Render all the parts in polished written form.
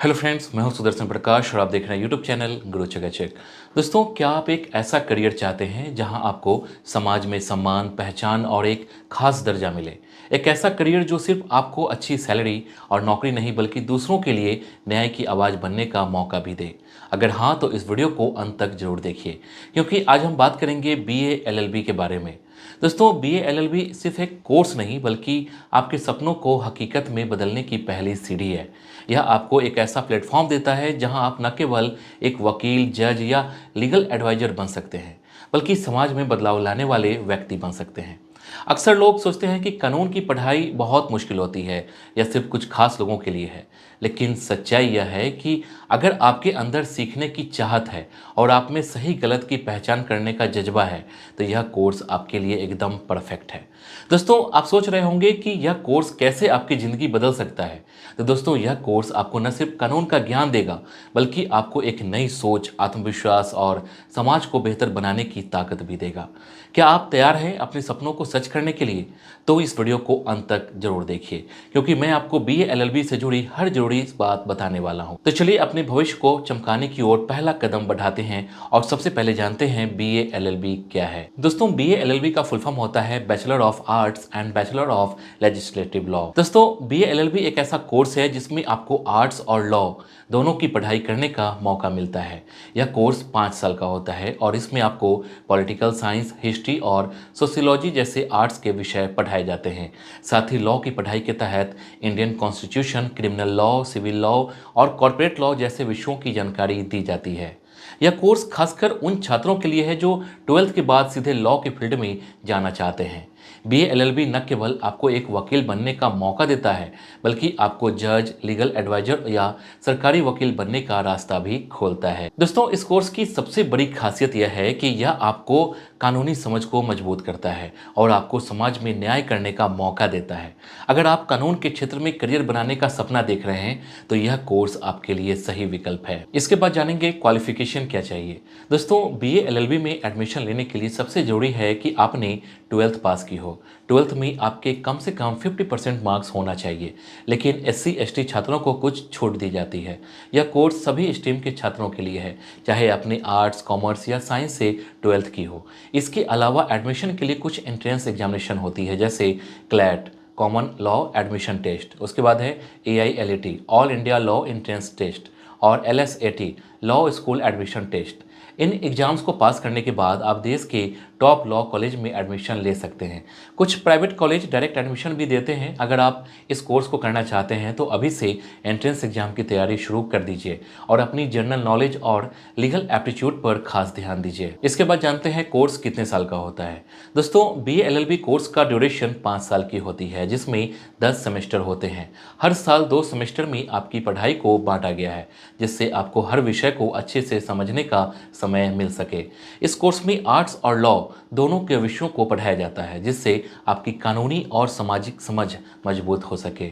Hello friends, मैं हूं सुदर्शन प्रकाश और आप देख रहे हैं यूट्यूब चैनल गुरु चकाचक। दोस्तों, क्या आप एक ऐसा करियर चाहते हैं जहां आपको समाज में सम्मान, पहचान और एक खास दर्जा मिले? एक ऐसा करियर जो सिर्फ आपको अच्छी सैलरी और नौकरी नहीं बल्कि दूसरों के लिए न्याय की आवाज़ बनने का मौका भी दे। अगर हाँ, तो इस वीडियो को अंत तक जरूर देखिए, क्योंकि आज हम बात करेंगे बीए एलएलबी के बारे में। दोस्तों, बीए एलएलबी सिर्फ एक कोर्स नहीं बल्कि आपके सपनों को हकीकत में बदलने की पहली सीढ़ी है। यह आपको एक ऐसा प्लेटफॉर्म देता है जहां आप न केवल एक वकील, जज या लीगल एडवाइजर बन सकते हैं, बल्कि समाज में बदलाव लाने वाले व्यक्ति बन सकते हैं। अक्सर लोग सोचते हैं कि कानून की पढ़ाई बहुत मुश्किल होती है या सिर्फ कुछ खास लोगों के लिए है, लेकिन सच्चाई यह है कि अगर आपके अंदर सीखने की चाहत है और आप में सही गलत की पहचान करने का जज्बा है, तो यह कोर्स आपके लिए एकदम परफेक्ट है। दोस्तों, आप सोच रहे होंगे कि यह कोर्स कैसे आपकी ज़िंदगी बदल सकता है। तो दोस्तों, यह कोर्स आपको न सिर्फ कानून का ज्ञान देगा, बल्कि आपको एक नई सोच, आत्मविश्वास और समाज को बेहतर बनाने की ताकत भी देगा। क्या आप तैयार हैं अपने सपनों को सच करने के लिए? तो इस वीडियो को अंत तक जरूर देखिए, क्योंकि मैं आपको बीए एलएलबी से जुड़ी हर जरूरी बात बताने वाला हूं। तो चलिए अपने भविष्य को चमकाने की ओर पहला कदम बढ़ाते हैं और सबसे पहले जानते हैं बीए एलएलबी क्या है। दोस्तों, बीए एलएलबी का फुल फॉर्म होता है bachelor of arts and bachelor of legislative law. दोस्तों, बीए एलएलबी एक ऐसा कोर्स है जिसमें आपको आर्ट्स और लॉ दोनों की पढ़ाई करने का मौका मिलता है। यह कोर्स 5 साल का होता है और इसमें आपको पॉलिटिकल साइंस, हिस्ट्री और सोशियोलॉजी जैसे आर्ट्स के विषय पढ़ाए जाते हैं। साथ ही लॉ की पढ़ाई के तहत Indian constitution, criminal law, civil law और कॉर्पोरेट लॉ जैसे विषयों की जानकारी दी जाती है। यह कोर्स खासकर उन छात्रों के लिए है जो 12th के बाद सीधे लॉ के फील्ड में जाना चाहते हैं। बीए एलएलबी न केवल आपको एक वकील बनने का मौका देता है, बल्कि आपको जज, लीगल एडवाइजर या सरकारी वकील बनने का रास्ता भी खोलता है। दोस्तों, इस कोर्स की सबसे बड़ी खासियत यह है कि यह आपको कानूनी समझ को मजबूत करता है और आपको समाज में न्याय करने का मौका देता है। अगर आप कानून के क्षेत्र में करियर बनाने का सपना देख रहे हैं, तो यह कोर्स आपके लिए सही विकल्प है। इसके बाद जानेंगे क्वालिफिकेशन क्या चाहिए। दोस्तों, बीए एलएलबी में एडमिशन लेने के लिए सबसे जरूरी है कि आपने 12th पास की हो। 12th में आपके कम से कम 50% मार्क्स होना चाहिए, लेकिन एससी एसटी छात्रों को कुछ छूट दी जाती है। यह कोर्स सभी स्ट्रीम के छात्रों के लिए है, चाहे आपने आर्ट्स, कॉमर्स या साइंस से 12th की हो। इसके अलावा एडमिशन के लिए कुछ एंट्रेंस एग्जामिनेशन होती है, जैसे CLAT, common law admission test. उसके बाद है AILET, all India law entrance test, और LSAT, law school admission test. इन एग्जाम्स को पास करने के बाद आप देश के टॉप लॉ कॉलेज में एडमिशन ले सकते हैं। कुछ प्राइवेट कॉलेज डायरेक्ट एडमिशन भी देते हैं। अगर आप इस कोर्स को करना चाहते हैं तो अभी से एंट्रेंस एग्जाम की तैयारी शुरू कर दीजिए और अपनी जनरल नॉलेज और लीगल एप्टीट्यूड पर खास ध्यान दीजिए। इसके बाद जानते हैं कोर्स कितने साल का होता है। दोस्तों, बीए एलएलबी कोर्स का ड्यूरेशन 5 साल की होती है, जिसमें 10 सेमेस्टर होते हैं। हर साल 2 सेमेस्टर में आपकी पढ़ाई को बांटा गया है, जिससे आपको हर विषय को अच्छे से समझने का समय मिल सके। इस कोर्स में आर्ट्स और लॉ दोनों के विषयों को पढ़ाया जाता है, जिससे आपकी कानूनी और सामाजिक समझ मजबूत हो सके।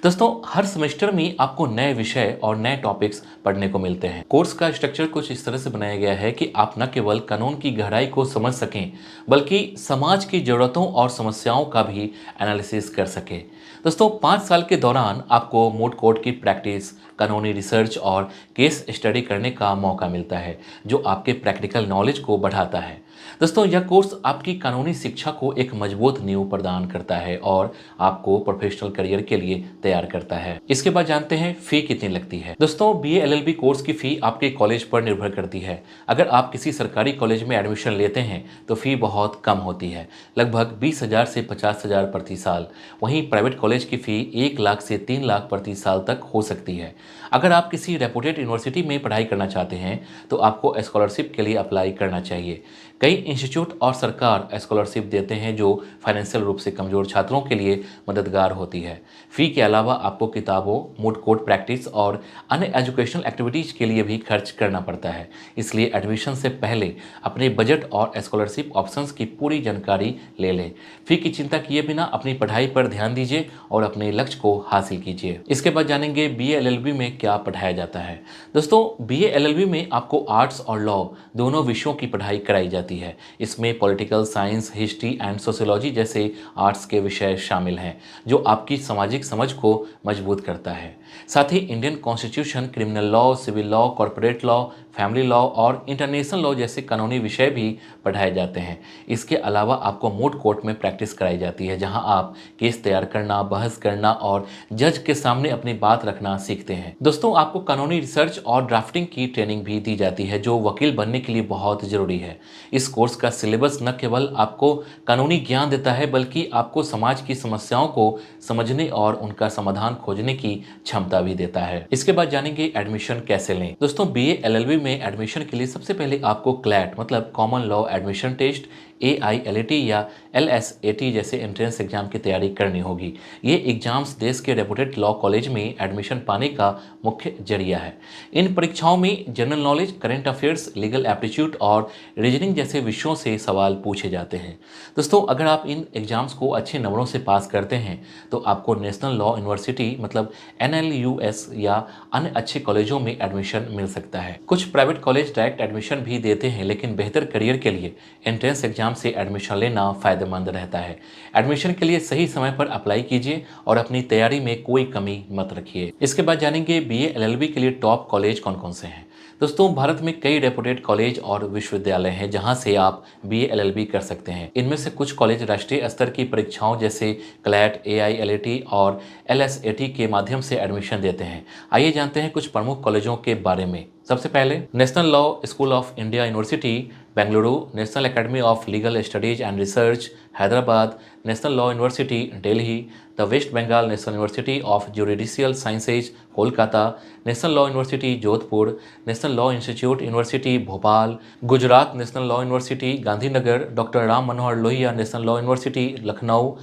दोस्तों, हर सेमेस्टर में आपको नए विषय और नए टॉपिक्स पढ़ने को मिलते हैं। कोर्स का स्ट्रक्चर कुछ इस तरह से बनाया गया है कि आप न केवल कानून की गहराई को समझ सकें, बल्कि समाज की जरूरतों और समस्याओं का भी एनालिसिस कर सकें। दोस्तों, 5 साल के दौरान आपको मोट कोर्ट की प्रैक्टिस, कानूनी रिसर्च और केस स्टडी करने का मौका मिलता है, जो आपके प्रैक्टिकल नॉलेज को बढ़ाता है। दोस्तों, यह कोर्स आपकी कानूनी शिक्षा को एक मजबूत नींव प्रदान करता है और आपको प्रोफेशनल करियर के लिए तैयार करता है। इसके बाद जानते हैं फी कितनी लगती है। दोस्तों, बीए एलएलबी कोर्स की फी आपके कॉलेज पर निर्भर करती है। अगर आप किसी सरकारी कॉलेज में एडमिशन लेते हैं तो फी बहुत कम होती है, लगभग 20,000 से 50,000 प्रति साल। वहीं प्राइवेट कॉलेज की फी 1 लाख से 3 लाख प्रति साल तक हो सकती है। अगर आप किसी रेपुटेड यूनिवर्सिटी में पढ़ाई करना चाहते हैं तो आपको स्कॉलरशिप के लिए अप्लाई करना चाहिए। कई इंस्टीट्यूट और सरकार स्कॉलरशिप देते हैं जो फाइनेंशियल रूप से कमजोर छात्रों के लिए मददगार होती है। फी के अलावा आपको किताबों, मोट कोर्ट प्रैक्टिस और अन्य एजुकेशनल एक्टिविटीज के लिए भी खर्च करना पड़ता है। इसलिए एडमिशन से पहले अपने बजट और स्कॉलरशिप ऑप्शंस की पूरी जानकारी ले लें। फी की चिंता किए बिना अपनी पढ़ाई पर ध्यान दीजिए और अपने लक्ष्य को हासिल कीजिए। इसके बाद जानेंगे बीए एलएलबी में क्या पढ़ाया जाता है। दोस्तों, बीए एलएलबी में आपको आर्ट्स और लॉ दोनों विषयों की पढ़ाई कराई जाती है। इसमें political science, history and sociology जैसे आर्ट्स के विषय शामिल हैं, जो आपकी सामाजिक समझ को मजबूत करता है। साथ ही Indian constitution, criminal law, civil law, corporate law, family law और इंटरनेशनल लॉ जैसे कानूनी विषय भी पढ़ाए जाते हैं। इसके अलावा आपको मूट कोर्ट में प्रैक्टिस कराई जाती है, जहां आप केस तैयार करना, बहस करना और जज के सामने अपनी बात रखना सीखते हैं। दोस्तों, आपको कानूनी रिसर्च और ड्राफ्टिंग की ट्रेनिंग भी दी जाती है, जो वकील बनने के लिए बहुत ज़रूरी है। इस कोर्स का सिलेबस न केवल आपको कानूनी ज्ञान देता है, बल्कि आपको समाज की समस्याओं को समझने और उनका समाधान खोजने की क्षमता भी देता है। इसके बाद जानेंगे एडमिशन कैसे लें। दोस्तों, बीए एलएलबी में एडमिशन के लिए सबसे पहले आपको क्लैट मतलब common law admission test, AILET या LSAT जैसे एंट्रेंस एग्जाम की तैयारी करनी होगी। ये एग्जाम्स देश के रेपुटेड लॉ कॉलेज में एडमिशन पाने का मुख्य जरिया है। इन परीक्षाओं में general knowledge, current affairs, legal aptitude और रीजनिंग जैसे विषयों से सवाल पूछे जाते हैं। दोस्तों, अगर आप इन एग्जाम्स को अच्छे नंबरों से पास करते हैं तो आपको नेशनल लॉ यूनिवर्सिटी मतलब NLUS या अन्य अच्छे कॉलेजों में एडमिशन मिल सकता है। कुछ प्राइवेट कॉलेज डायरेक्ट एडमिशन भी देते हैं, लेकिन बेहतर करियर के लिए एंट्रेंस एग्जाम से एडमिशन लेना फायदेमंद रहता है। एडमिशन के लिए सही समय पर अप्लाई कीजिए और अपनी तैयारी में कोई कमी मत रखिए। इसके बाद जानेंगे बीए एलएलबी के लिए टॉप कॉलेज कौन कौन से हैं। दोस्तों, भारत में कई रेपुटेड कॉलेज और विश्वविद्यालय हैं जहां से आप बीए एलएलबी कर सकते हैं। इनमें से कुछ कॉलेज राष्ट्रीय स्तर की परीक्षाओं जैसे क्लैट, AILET और LSAT के माध्यम से एडमिशन देते हैं। आइए जानते हैं कुछ प्रमुख कॉलेजों के बारे में। सबसे पहले National Law School of India University Bengaluru, National Academy of Legal Studies and Research Hyderabad, National Law University Delhi, the West Bengal National University of Judicial Sciences Kolkata, National Law University Jodhpur, National Law Institute University Bhopal, Gujarat National Law University Gandhinagar, doctor Ram Manohar Lohia National Law University Lucknow,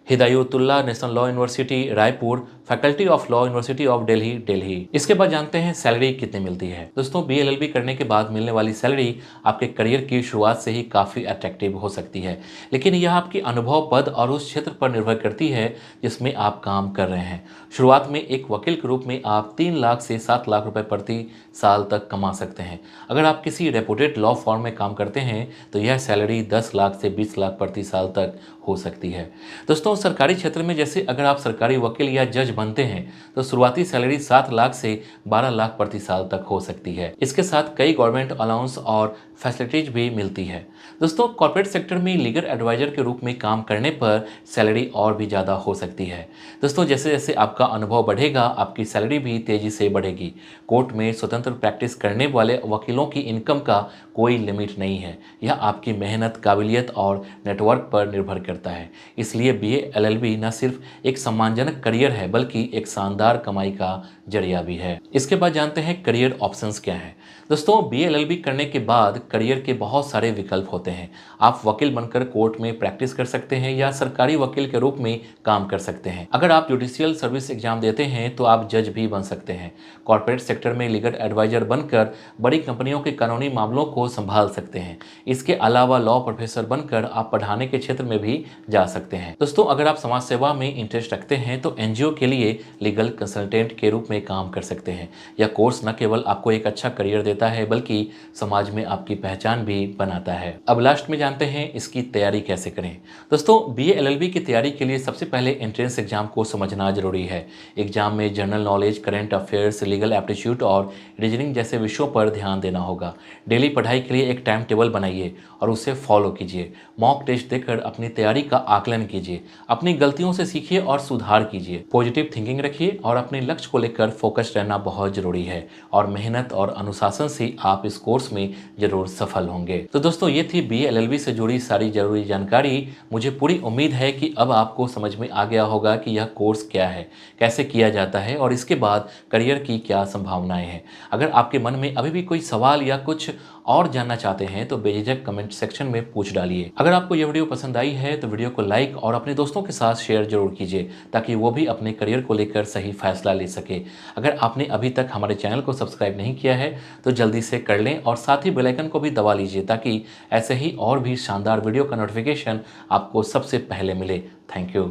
Hidayatullah National Law University Raipur, Faculty of Law University of Delhi. इसके बाद जानते हैं salary कितनी मिलती है। दोस्तों, BLLB करने के बाद मिलने वाली सैलरी आपके करियर की शुरुआत से ही काफ़ी अट्रैक्टिव हो सकती है, लेकिन यह आपकी अनुभव, पद और उस क्षेत्र पर निर्भर करती है जिसमें आप काम कर रहे हैं। शुरुआत में एक वकील के रूप में आप 3 लाख से 7 लाख रुपए प्रति साल तक कमा सकते हैं। अगर आप किसी रेपुटेड लॉ फॉर्म में काम करते हैं तो यह सैलरी 10 लाख से 20 लाख प्रति साल तक हो सकती है। दोस्तों, सरकारी क्षेत्र में जैसे अगर आप सरकारी वकील या जज बनते हैं तो शुरुआती सैलरी 7 लाख से 12 लाख प्रति साल तक हो सकती है। इसके साथ कई गवर्नमेंट अलाउंस और फैसिलिटीज भी मिलती है। दोस्तों, कॉर्पोरेट सेक्टर में लीगल एडवाइजर के रूप में काम करने पर सैलरी और भी ज़्यादा हो सकती है। दोस्तों, जैसे जैसे आपका अनुभव बढ़ेगा आपकी सैलरी भी तेज़ी से बढ़ेगी। कोर्ट में स्वतंत्र प्रैक्टिस करने वाले वकीलों की इनकम का कोई लिमिट नहीं है। यह आपकी मेहनत, काबिलियत और नेटवर्क पर निर्भर करता है। इसलिए BLLB न सिर्फ एक सम्मानजनक करियर है बल्कि एक शानदार कमाई का जरिया भी है। इसके बाद जानते हैं करियर ऑप्शंस क्या हैं। दोस्तों, BLLB करने के बाद करियर के बहुत सारे विकल्प होते हैं। आप वकील बनकर कोर्ट में प्रैक्टिस कर सकते हैं या सरकारी वकील के रूप में काम कर सकते हैं। अगर आप जुडिशियल सर्विस एग्जाम देते हैं तो आप जज भी बन सकते हैं। कॉर्पोरेट सेक्टर में लीगल एडवाइजर बनकर बड़ी कंपनियों के कानूनी मामलों को संभाल सकते हैं। इसके अलावा लॉ प्रोफेसर बनकर आप पढ़ाने के क्षेत्र में भी जा सकते हैं। दोस्तों, अगर आप समाज सेवा में इंटरेस्ट रखते हैं तो NGO के लिए लीगल कंसल्टेंट के रूप में काम कर सकते हैं। यह कोर्स न केवल आपको एक अच्छा करियर देता है बल्कि समाज में आपकी पहचान भी बनाता है। अब लास्ट में जानते हैं इसकी तैयारी कैसे करें। दोस्तों, BLLB की तैयारी के लिए सबसे पहले एंट्रेंस एग्जाम को समझना जरूरी है। एग्जाम में general knowledge, current affairs, legal aptitude और रीजनिंग जैसे विषयों पर ध्यान देना होगा। डेली पढ़ाई के लिए एक टाइम टेबल बनाइए और उसे फॉलो कीजिए। मॉक टेस्ट देकर अपनी तैयारी का आकलन कीजिए। अपनी गलतियों से सीखिए और सुधार कीजिए। पॉजिटिव थिंकिंग रखिए और अपने लक्ष्य को लेकर फोकस्ड रहना बहुत जरूरी है और मेहनत और अनुशासन से आप इस कोर्स में जरूर सफल होंगे। तो दोस्तों, ये थी BLLB से जुड़ी सारी जरूरी जानकारी। मुझे पूरी उम्मीद है कि अब आपको समझ में आ गया होगा कि यह कोर्स क्या है, कैसे किया जाता है और इसके बाद करियर की क्या संभावनाएं हैं। अगर आपके मन में अभी भी कोई सवाल या कुछ और जानना चाहते हैं तो बेझिझक कमेंट सेक्शन में पूछ डालिए। अगर आपको यह वीडियो पसंद आई है तो वीडियो को लाइक और अपने दोस्तों के साथ शेयर जरूर कीजिए ताकि वो भी अपने करियर को लेकर सही फैसला ले सके। अगर आपने अभी तक हमारे चैनल को सब्सक्राइब नहीं किया है तो जल्दी से कर लें और साथ ही बेल आइकन को भी दबा लीजिए ताकि ऐसे ही और भी शानदार वीडियो का नोटिफिकेशन आपको सबसे पहले मिले। Thank you.